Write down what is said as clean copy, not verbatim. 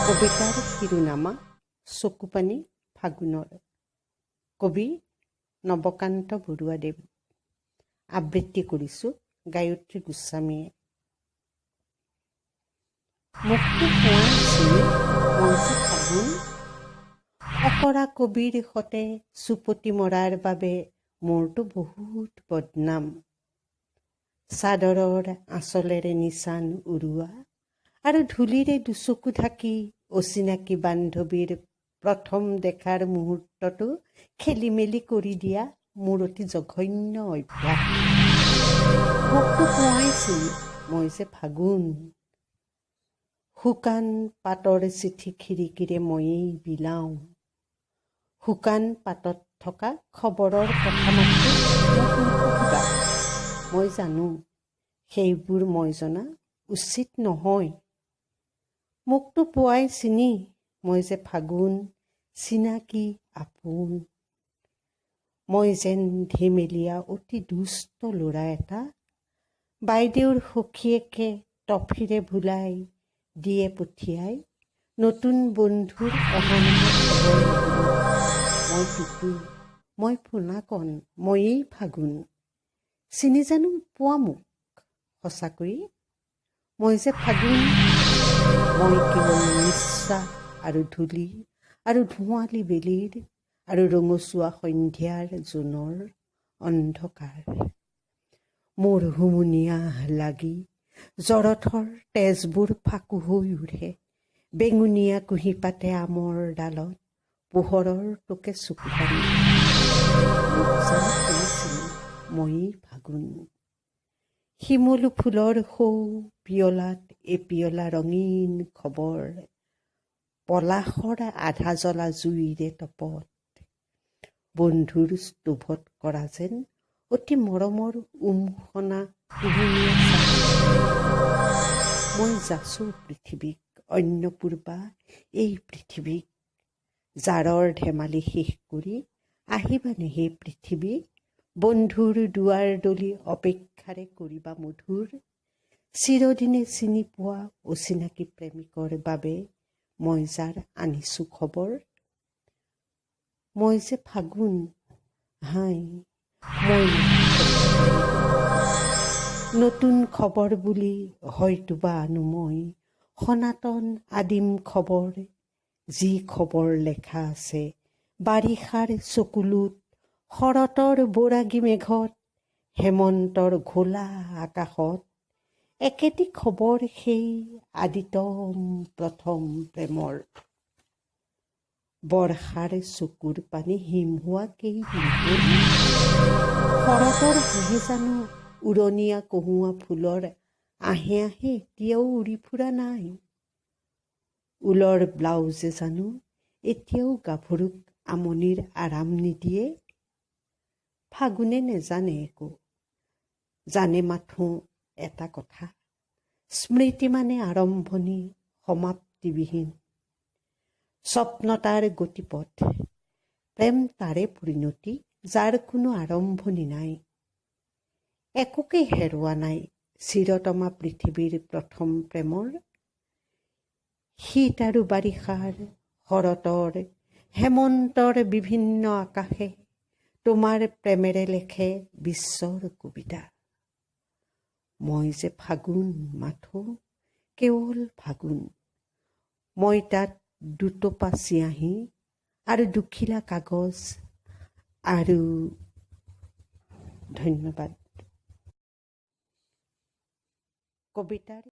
কবিতাৰ শিৰোনামা চকুপানী ফাগুনৰ। কবি নৱকান্ত বৰুৱাদেৱ। আবৃত্তি কৰিছোঁ গায়ত্ৰী গোস্বামীয়ে। মুখটো মঞ্চে ফাগুন, অকৰা কবিৰ সতে চুপতি মৰাৰ বাবে মোৰতো বহুত বদনাম। চাদৰৰ আঁচলেৰে নিচান উৰুৱা আৰু ধূলিৰে দুচকু ঢাকি অচিনাকি বান্ধৱীৰ প্ৰথম দেখাৰ মুহূৰ্তটো খেলি মেলি কৰি দিয়া মোৰ অতি জঘন্য অভ্যাস। মুখটো কোৱাইছিল মই যে ফাগুন। শুকান পাতৰ চিঠি খিৰিকীৰে ময়েই বিলাওঁ। শুকান পাতত থকা খবৰৰ কথা মাত্ৰ মই জানো সেইবোৰ মই জনা উচিত নহয়। মুখটো পুৱাই চিনি মই যে ফাগুন, চিনাকি আপোন। মই যেন ধেমেলীয়া অতি দুষ্ট ল'ৰা এটা, বাইদেউৰ সখীয়েকে টফিৰে ভুলাই দিয়ে পঠিয়াই নতুন বন্ধুৰ অহা খবৰ। মই টুটু, মই পোনাকণ, ময়েই ফাগুন। চিনি জানো পোৱা মোক সঁচাকৈ? মই যে ফাগুন। মই কেৱল নিশ্বাস আৰু ধূলি আৰু ধোঁৱালী বেলিৰ আৰু ৰঙচুৱা সন্ধিয়াৰ জোনৰ অন্ধকাৰ। মোৰ হুমুনিয়া লাগি জৰথৰ তেজবোৰ ফাকু হৈ উঠে। বেঙুনীয়া কুঁহিপাতে আমৰ ডালত পোহৰৰ টোকে চকু পানী। ময়েই ফাগুন। শিমলু ফুলৰ সৌ পিয়লাত এপিয়লা ৰঙীন খবৰ, পলাশৰ আধা জ্বলা জুইৰে তপত, বন্ধুৰ স্তূভত কৰা যেন অতি মৰমৰ উমখনা কুহুমীয়া চাহ। মই যাচো পৃথিৱীক, অন্নপূৰ্বা এই পৃথিৱীক, জাৰৰ ধেমালি শেষ কৰি আহিবানে হে পৃথিৱী, বন্ধুৰ দুৱাৰ দলি অপেক্ষাৰে কৰিবা মধুৰ। চিৰদিনে চিনি পোৱা অচিনাকি প্ৰেমিকৰ বাবে মই যাৰ আনিছো খবৰ। মই যে ফাগুন, হাই মই নতুন খবৰ বুলি হয়তোবা আনো মই সনাতন আদিম খবৰ, যি খবৰ লেখা আছে বাৰিষাৰ চকুলোত, শৰতৰ বৰাগী মেঘত, হেমন্তৰ ঘোলা আকাশত। একেটি খবৰ সেই আদিতম প্ৰথম প্ৰেমৰ। বৰ্ষাৰ চকুৰ পানী হিম হোৱা কেইদিন হ'ল। শৰতৰ হাঁহে জানো উৰণীয়া কহুৱা ফুলৰ আহে আহে এতিয়াও উৰি ফুৰা নাই? ঊলৰ ব্লাউজে জানো এতিয়াও গাভৰুক আমনিৰ আৰাম নিদিয়ে? ফাগুনে নেজানে একো, জানে মাথো এটা কথা, স্মৃতি মানে আৰম্ভণি সমাপ্তিবিহীন। স্বপ্ন তাৰ গতিপথ, প্ৰেম তাৰে পৰিণতি, যাৰ কোনো আৰম্ভণি নাই। একোকে হেৰুৱা নাই চিৰতমা পৃথিৱীৰ প্ৰথম প্ৰেমৰ। শীত আৰু বাৰিষাৰ, শৰতৰ, হেমন্তৰ বিভিন্ন আকাশে তোমাৰ প্ৰেমেৰে লেখে বিশ্বৰ কবিতা। মই যে ফাগুন, মাথো কেৱল ফাগুন। মই তাত দুটোপা চিয়াঁহী আৰু দুখিলা কাগজ আৰু ধন্যবাদ। কবিতাৰ